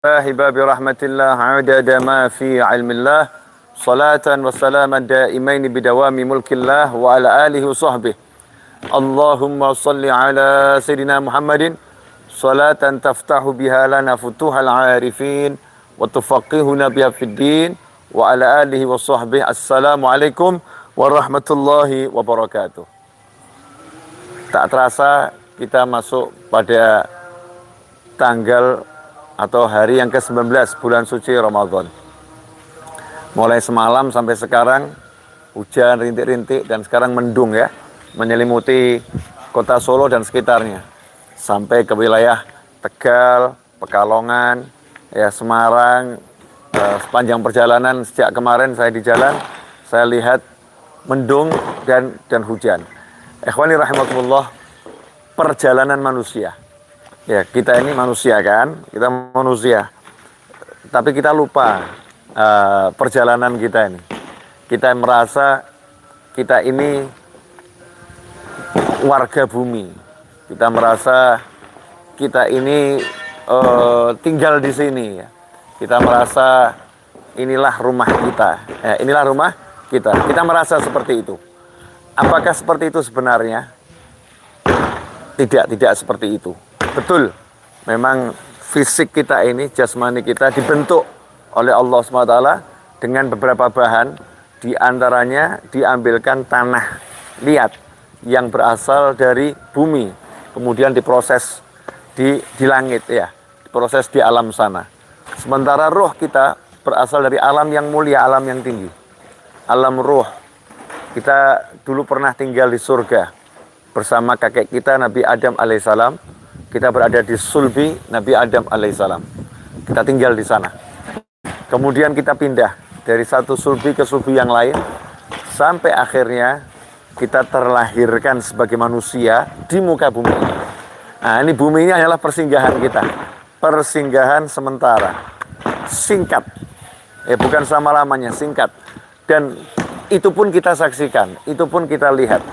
باب رحمة الله عدد ما في علم الله صلاة وسلاما دائمين بدوام ملك الله وعلى آله وصحبه اللهم صل على سيدنا محمد صلاة تفتح بها لنا فتوح العارفين وتفقهنا بها في الدين وعلى آله وصحبه. Assalamualaikum warahmatullahi wabarakatuh. Tak terasa kita masuk pada tanggal atau hari yang ke-19 bulan suci Ramadan. Mulai semalam sampai sekarang hujan rintik-rintik dan sekarang mendung ya, menyelimuti kota Solo dan sekitarnya. Sampai ke wilayah Tegal, Pekalongan, ya Semarang. Sepanjang perjalanan sejak kemarin saya di jalan, saya lihat mendung dan hujan. Ikhwani rahimakumullah, perjalanan manusia. Ya, kita ini manusia kan, kita manusia. Tapi kita lupa perjalanan kita ini. Kita merasa kita ini warga bumi. Kita merasa kita ini tinggal di sini. Ya. Kita merasa inilah rumah kita. Ya, inilah rumah kita. Kita merasa seperti itu. Apakah seperti itu sebenarnya? Tidak seperti itu. Betul, memang fisik kita ini, jasmani kita dibentuk oleh Allah SWT dengan beberapa bahan, diantaranya diambilkan tanah liat yang berasal dari bumi, kemudian diproses di langit ya, diproses di alam sana. Sementara roh kita berasal dari alam yang mulia, alam yang tinggi, alam roh. Kita dulu pernah tinggal di surga bersama kakek kita Nabi Adam alaihissalam. Kita berada di sulbi Nabi Adam alaihissalam. Kita tinggal di sana. Kemudian kita pindah dari satu sulbi ke sulbi yang lain. Sampai akhirnya kita terlahirkan sebagai manusia di muka bumi. Nah, ini bumi ini adalah persinggahan kita. Persinggahan sementara. Singkat. Bukan selama-lamanya, singkat. Dan itu pun kita saksikan. Itu pun kita lihat.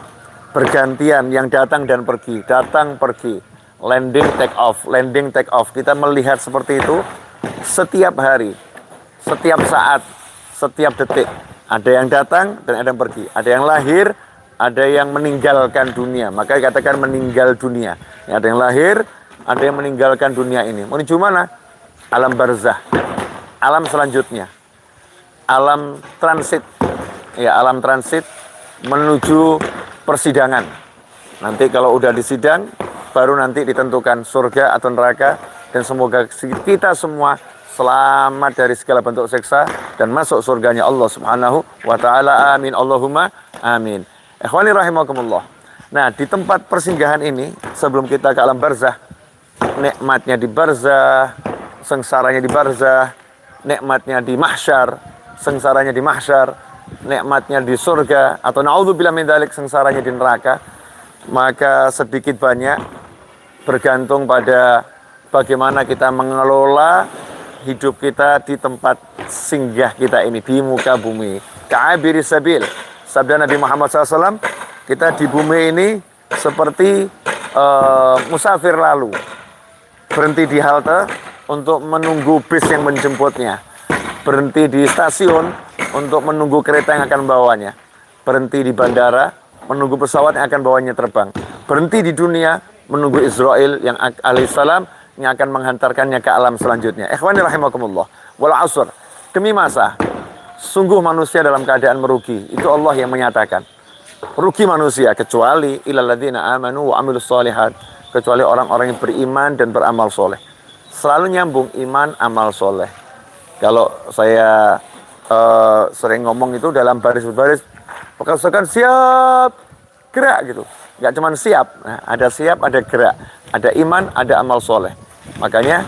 Bergantian yang datang dan pergi. Datang, pergi. Landing take off. Kita melihat seperti itu setiap hari, setiap saat, setiap detik. Ada yang datang dan ada yang pergi. Ada yang lahir, ada yang meninggalkan dunia. Maka dikatakan meninggal dunia. Ada yang lahir, ada yang meninggalkan dunia ini. Menuju mana? Alam barzah. Alam selanjutnya. Alam transit. Ya, alam transit menuju persidangan. Nanti kalau udah disidang, baru nanti ditentukan surga atau neraka. Dan semoga kita semua selamat dari segala bentuk siksa dan masuk surganya Allah subhanahu wa ta'ala. Amin. Allahumma amin. Ikhwani rahimakumullah. Nah, di tempat persinggahan ini, sebelum kita ke alam barzah, nikmatnya di barzah, sengsaranya di barzah, nikmatnya di mahsyar, sengsaranya di mahsyar, nikmatnya di surga, atau na'udzubillah min dzalik, sengsaranya di neraka. Maka sedikit banyak bergantung pada bagaimana kita mengelola hidup kita di tempat singgah kita ini, di muka bumi. Ka'abiri sabil. Sabda Nabi Muhammad SAW, kita di bumi ini seperti musafir lalu. Berhenti di halte untuk menunggu bis yang menjemputnya. Berhenti di stasiun untuk menunggu kereta yang akan membawanya. Berhenti di bandara, menunggu pesawat yang akan bawanya terbang. Berhenti di dunia, menunggu Israel yang alaihissalam yang akan menghantarkannya ke alam selanjutnya. Ikhwani rahimakumullah. Wal asr. Demi masa, sungguh manusia dalam keadaan merugi. Itu Allah yang menyatakan. Rugi manusia kecuali ilal ladzina amanu wa amilus shalihat. Kecuali orang-orang yang beriman dan beramal soleh. Selalu nyambung iman, amal soleh. Kalau saya sering ngomong itu dalam baris-baris, pasukan siap, gerak gitu. Nggak cuma siap, nah, ada siap, ada gerak, ada iman, ada amal soleh. Makanya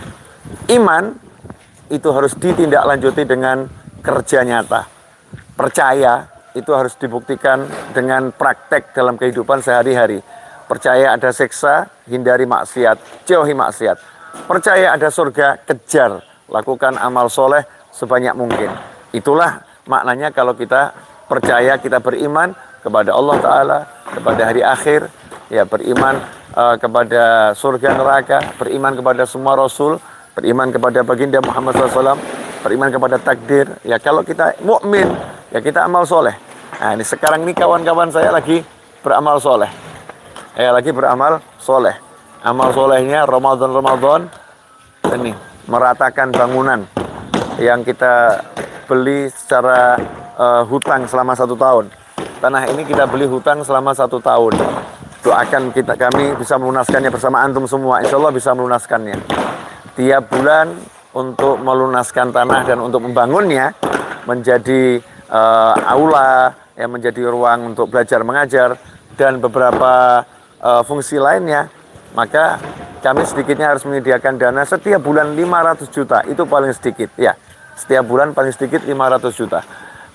iman itu harus ditindaklanjuti dengan kerja nyata. Percaya itu harus dibuktikan dengan praktek dalam kehidupan sehari-hari. Percaya ada siksa, hindari maksiat, jauhi maksiat. Percaya ada surga, kejar, lakukan amal soleh sebanyak mungkin. Itulah maknanya kalau kita percaya, kita beriman kepada Allah Ta'ala, kepada hari akhir, ya beriman kepada surga neraka, beriman kepada semua Rasul, beriman kepada baginda Muhammad SAW, beriman kepada takdir. Ya kalau kita mukmin, ya kita amal soleh. Nah ini sekarang ini kawan-kawan saya lagi beramal soleh. Lagi beramal soleh. Amal solehnya Ramadan ini meratakan bangunan yang kita beli secara hutang selama 1 tahun. Tanah ini kita beli hutang selama 1 tahun. Doakan kami bisa melunaskannya bersama antum semua. Insya Allah bisa melunaskannya. Tiap bulan untuk melunaskan tanah dan untuk membangunnya menjadi aula, yang menjadi ruang untuk belajar mengajar dan beberapa fungsi lainnya. Maka kami sedikitnya harus menyediakan dana setiap bulan 500 juta. Itu paling sedikit ya. Setiap bulan paling sedikit 500 juta.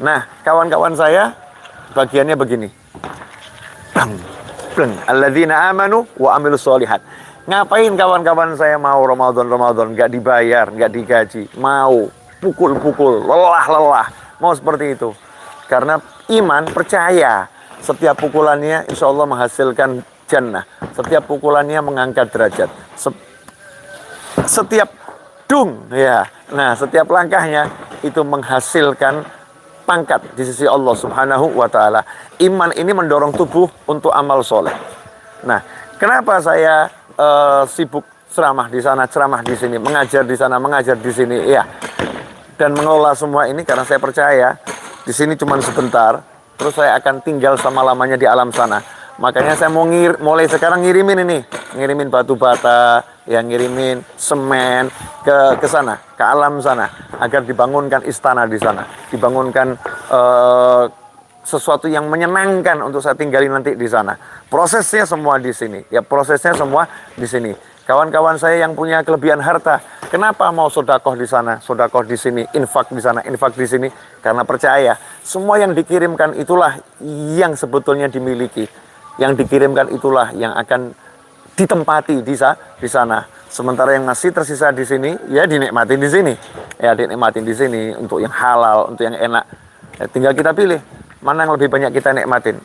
Nah, kawan-kawan saya bagiannya begini. Alladzina amanu wa amilus sholihat. Ngapain kawan-kawan saya mau Ramadan nggak dibayar, nggak digaji, mau pukul-pukul, lelah, mau seperti itu. Karena iman, percaya setiap pukulannya insya Allah menghasilkan jannah. Setiap pukulannya mengangkat derajat. Setiap dung ya. Nah, setiap langkahnya itu menghasilkan pangkat di sisi Allah Subhanahu wa taala. Iman ini mendorong tubuh untuk amal soleh. Nah, kenapa saya sibuk ceramah di sana, ceramah di sini, mengajar di sana, mengajar di sini, ya. Dan mengelola semua ini karena saya percaya di sini cuma sebentar, terus saya akan tinggal selama-lamanya di alam sana. Makanya saya mau mulai sekarang ngirimin batu bata, yang ngirimin semen ke sana, ke alam sana, agar dibangunkan istana di sana, dibangunkan sesuatu yang menyenangkan untuk saya tinggali nanti di sana. Prosesnya semua di sini, ya prosesnya semua di sini. Kawan-kawan saya yang punya kelebihan harta, kenapa mau sodakoh di sana, sodakoh di sini, infak di sana, infak di sini? Karena percaya semua yang dikirimkan itulah yang sebetulnya dimiliki. Yang dikirimkan itulah yang akan ditempati di sana. Sementara yang masih tersisa di sini, ya dinikmatin di sini. Ya dinikmatin di sini untuk yang halal, untuk yang enak. Ya, tinggal kita pilih mana yang lebih banyak kita nikmatin.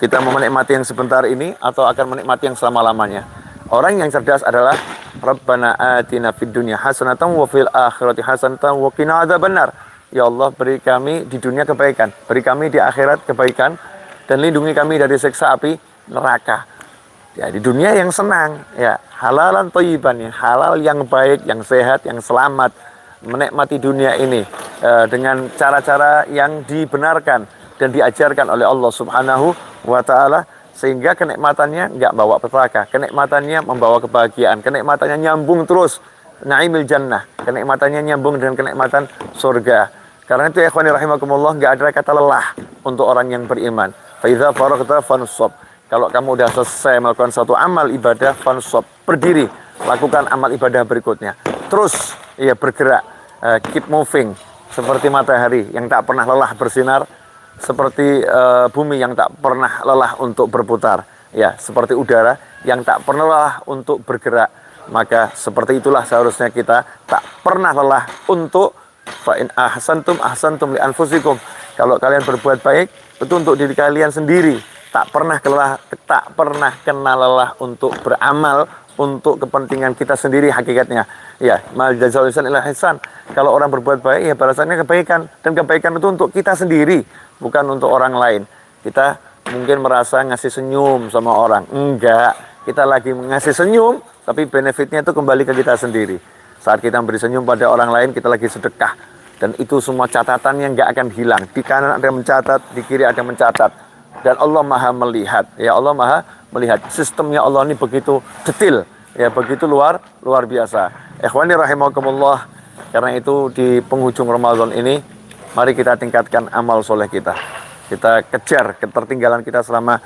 Kita mau menikmati yang sebentar ini atau akan menikmati yang selama-lamanya. Orang yang cerdas adalah Rabbana atina fid dunya hasanatan wa fil akhirati hasanatan wa qina adzabannar. Ya Allah, beri kami di dunia kebaikan, beri kami di akhirat kebaikan, dan lindungi kami dari siksa api neraka. Ya, di dunia yang senang, ya, halalan thayyiban, yang halal, yang baik, yang sehat, yang selamat, menikmati dunia ini dengan cara-cara yang dibenarkan dan diajarkan oleh Allah Subhanahu wa taala, sehingga kenikmatannya enggak bawa petaka, kenikmatannya membawa kebahagiaan, kenikmatannya nyambung terus, naimil jannah, kenikmatannya nyambung dengan kenikmatan surga. Karena itu ya ikhwani rahimakumullah, enggak ada kata lelah untuk orang yang beriman. Fa idza faraghta fansab. Kalau kamu sudah selesai melakukan satu amal ibadah, fansab, berdiri, lakukan amal ibadah berikutnya. Terus ya bergerak, keep moving, seperti matahari yang tak pernah lelah bersinar, seperti bumi yang tak pernah lelah untuk berputar, ya, seperti udara yang tak pernah lelah untuk bergerak. Maka seperti itulah seharusnya kita tak pernah lelah untuk fa in ahsantum li anfusikum. Kalau kalian berbuat baik, itu untuk diri kalian sendiri. Tak pernah kenal lelah untuk beramal untuk kepentingan kita sendiri hakikatnya. Ya, mal jazaa'ul ihsan illa ihsan. Kalau orang berbuat baik, ya balasannya kebaikan, dan kebaikan itu untuk kita sendiri, bukan untuk orang lain. Kita mungkin merasa ngasih senyum sama orang. Enggak, kita lagi ngasih senyum, tapi benefitnya itu kembali ke kita sendiri. Saat kita beri senyum pada orang lain, kita lagi sedekah. Dan itu semua catatannya nggak akan hilang. Di kanan ada yang mencatat, di kiri ada yang mencatat. Dan Allah maha melihat. Ya, Allah maha melihat. Sistemnya Allah ini begitu detail. Ya, begitu luar biasa. Ikhwani rahimakumullah. Karena itu di penghujung Ramadan ini, mari kita tingkatkan amal soleh kita. Kita kejar ketertinggalan kita selama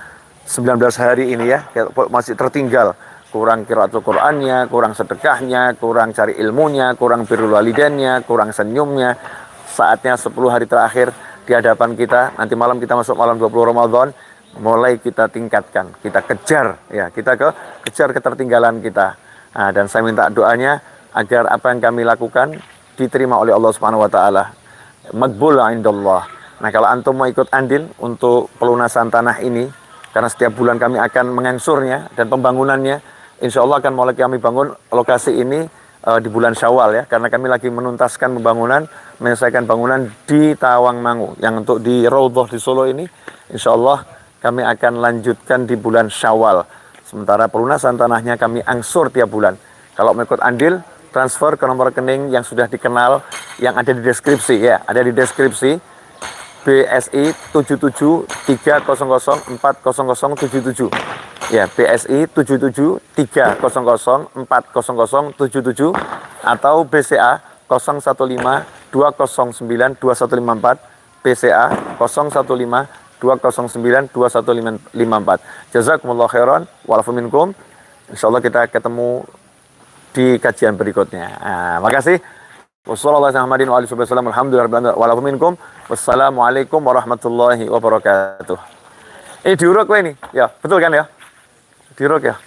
19 hari ini ya. Masih tertinggal. Kurang qiraatul Qur'annya, kurang sedekahnya, kurang cari ilmunya, kurang birrul walidainnya, kurang senyumnya. Saatnya 10 hari terakhir di hadapan kita, nanti malam kita masuk malam 20 Ramadan, mulai kita tingkatkan, kita kejar, ya, kita kejar ketertinggalan kita. Nah, dan saya minta doanya agar apa yang kami lakukan diterima oleh Allah Subhanahu wa taala. Maqbul indallah. Nah, kalau antum mau ikut andil untuk pelunasan tanah ini, karena setiap bulan kami akan mengangsurnya dan pembangunannya, insya Allah akan mulai kami bangun lokasi ini di bulan Syawal ya, karena kami lagi menuntaskan pembangunan, menyelesaikan bangunan di Tawangmangu. Yang untuk di Raudhah di Solo ini, insya Allah kami akan lanjutkan di bulan Syawal. Sementara pelunasan tanahnya kami angsur tiap bulan. Kalau mau ikut andil, transfer ke nomor rekening yang sudah dikenal, yang ada di deskripsi ya, ada di deskripsi BSI 7730040077. Ya, BSI 7730040077 atau BCA 01520921154, BCA 01520921154. Jazakumullah khairan walafu minkum. Insyaallah kita ketemu di kajian berikutnya. Nah, makasih. Wassalamualaikum warahmatullahi wabarakatuh. Diuruk ini, ya betul kan ya? Diuruk ya.